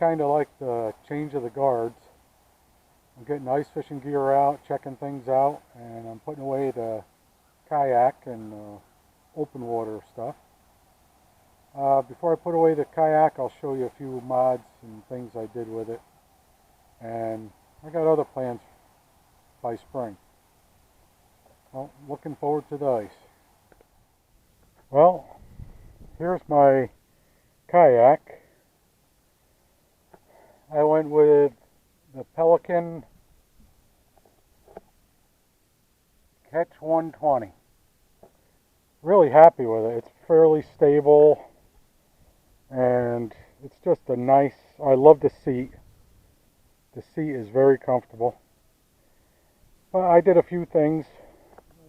kind of like the change of the guards. I'm getting ice fishing gear out, checking things out, and I'm putting away the kayak and open water stuff. Before I put away the kayak, I'll show you a few mods and things I did with it. And I got other plans by spring. Well, looking forward to the ice. Well, here's my kayak. I went with the Pelican Catch 120. Really happy with it. It's fairly stable and it's just a nice, I love the seat. The seat is very comfortable. But I did a few things.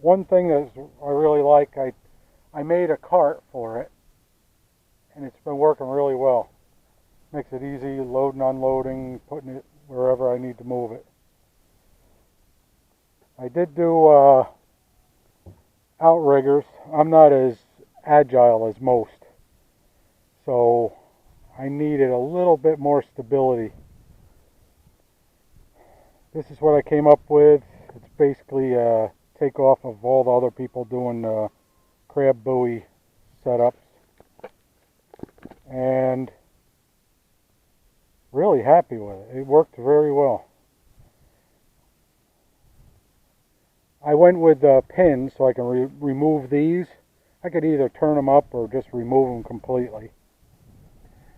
One thing that I really like, I made a cart for it and it's been working really well. Makes it easy loading, unloading, putting it wherever I need to move it. I did do outriggers. I'm not as agile as most, so I needed a little bit more stability. This is what I came up with. It's basically a takeoff of all the other people doing crab buoy setups, and really happy with it. It worked very well. I went with pins so I can remove these. I could either turn them up or just remove them completely.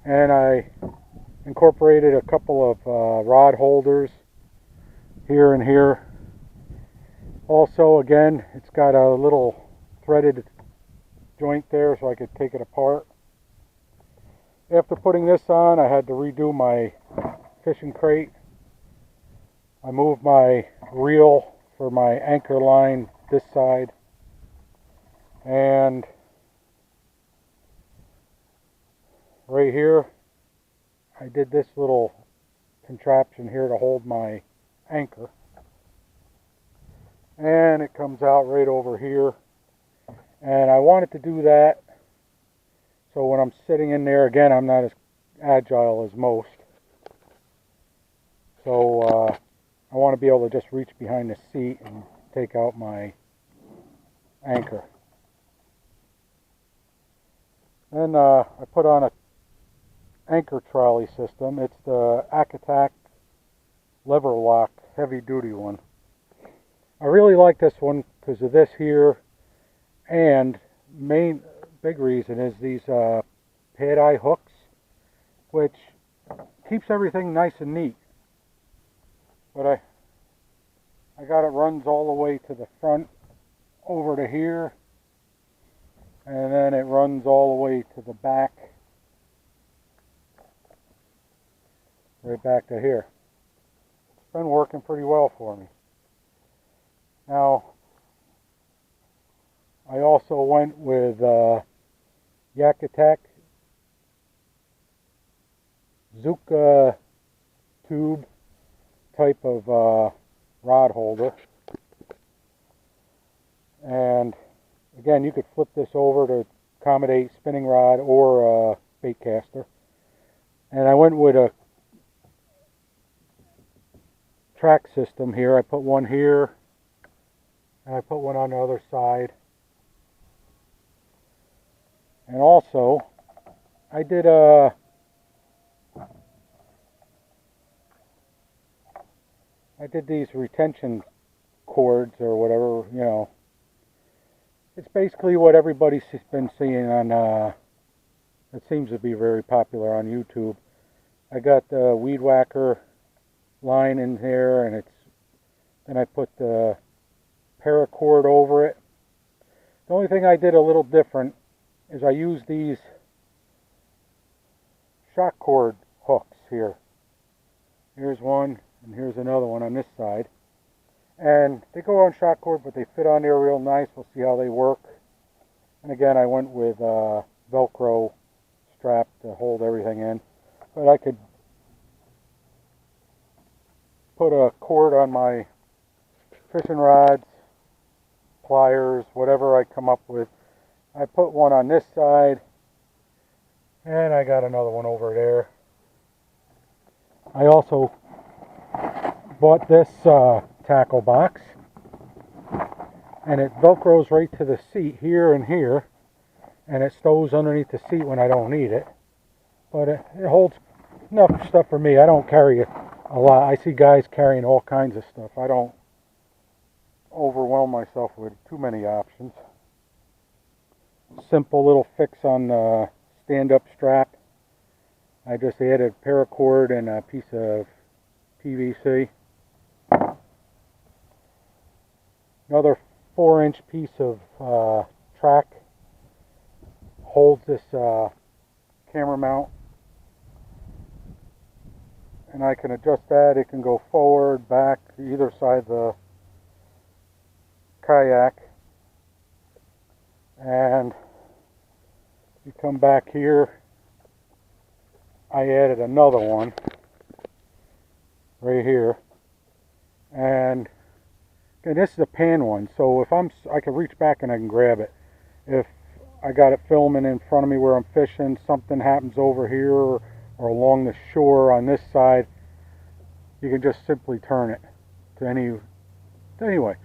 And I incorporated a couple of rod holders here and here. Also, again, it's got a little threaded joint there so I could take it apart. After putting this on, I had to redo my fishing crate. I moved my reel for my anchor line this side, and right here I did this little contraption here to hold my anchor, and it comes out right over here, and I wanted to do that so when I'm sitting in there, again, I'm not as agile as most, so I want to be able to just reach behind the seat and take out my anchor. Then I put on a anchor trolley system. It's the Kayak lever lock heavy duty one. I really like this one because of this here, and main big reason is these pad eye hooks, which keeps everything nice and neat. But I got it runs all the way to the front over to here, and then it runs all the way to the back, right back to here. It's been working pretty well for me. Now, I also went with Kayak Zuka tube type of rod holder, and again, you could flip this over to accommodate spinning rod or bait caster. And I went with a track system here. I put one here and I put one on the other side, and also I did these retention cords or whatever, you know. It's basically what everybody's been seeing on, it seems to be very popular on YouTube. I got the weed whacker line in here, and then I put the paracord over it. The only thing I did a little different is I used these shock cord hooks here. Here's one, and here's another one on this side. And they go on shock cord, but they fit on there real nice. We'll see how they work. And again, I went with Velcro strap to hold everything in. But I could put a cord on my fishing rods, pliers, whatever I come up with. I put one on this side, and I got another one over there. I also bought this tackle box, and it velcros right to the seat here and here, and it stows underneath the seat when I don't need it. But it holds enough stuff for me. I don't carry a lot. I see guys carrying all kinds of stuff. I don't overwhelm myself with too many options. Simple little fix on the stand-up strap. I just added paracord and a piece of PVC. Another 4-inch piece of track holds this camera mount, and I can adjust that. It can go forward, back, either side of the kayak. And you come back here, I added another one right here, and this is a pan one, so if I can reach back and I can grab it. If I got it filming in front of me where I'm fishing, something happens over here or along the shore on this side, you can just simply turn it to anyway.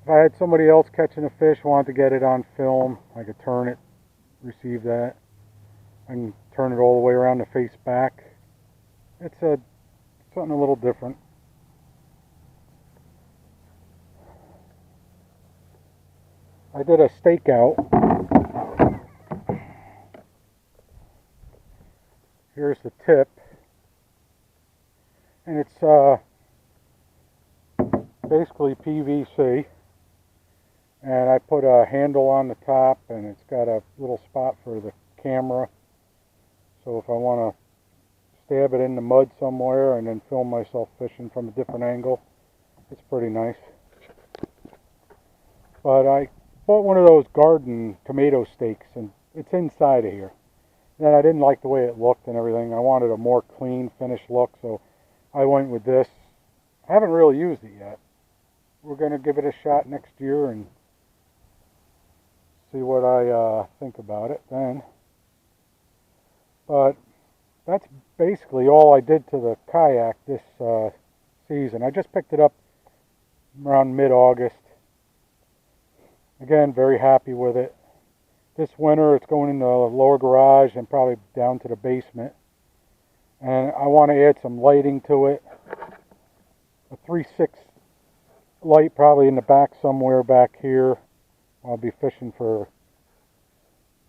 If I had somebody else catching a fish, wanted to get it on film, I could turn it, receive that. I can turn it all the way around to face back. It's something a little different. I did a stakeout. Here's the tip, and it's basically PVC, and I put a handle on the top, and it's got a little spot for the camera, so if I want to stab it in the mud somewhere and then film myself fishing from a different angle, it's pretty nice. But I bought one of those garden tomato stakes, and it's inside of here. And then I didn't like the way it looked and everything. I wanted a more clean, finished look, so I went with this. I haven't really used it yet. We're going to give it a shot next year and see what I think about it then. But that's basically all I did to the kayak this season. I just picked it up around mid-August. Again, very happy with it. This winter it's going in the lower garage and probably down to the basement. And I want to add some lighting to it. A 3/6 light probably in the back somewhere back here. I'll be fishing for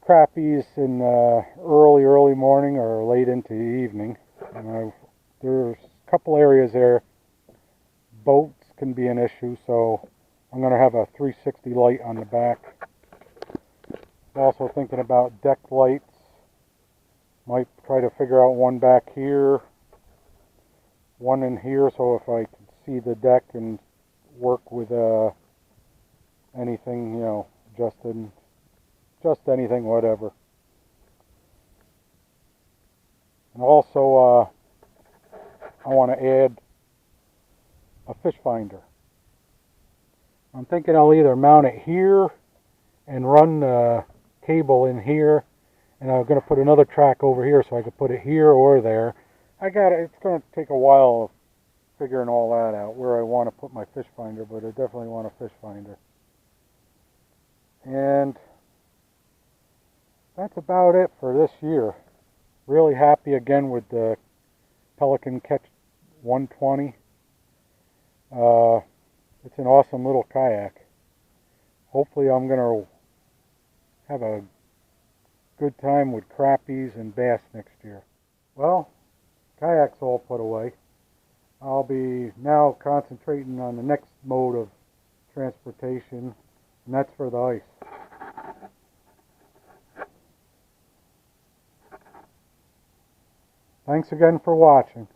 crappies in early morning or late into the evening. And there's a couple areas there. Boats can be an issue, so I'm going to have a 360 light on the back. Also thinking about deck lights. Might try to figure out one back here, one in here, so if I can see the deck and work with anything, just anything, whatever. And also, I want to add a fish finder. I'm thinking I'll either mount it here and run the cable in here, and I'm going to put another track over here so I can put it here or there. It's going to take a while figuring all that out, where I want to put my fish finder, but I definitely want a fish finder. And that's about it for this year. Really happy again with the Pelican Catch 120. It's an awesome little kayak. Hopefully I'm going to have a good time with crappies and bass next year. Well, kayak's all put away. I'll be now concentrating on the next mode of transportation, and that's for the ice. Thanks again for watching.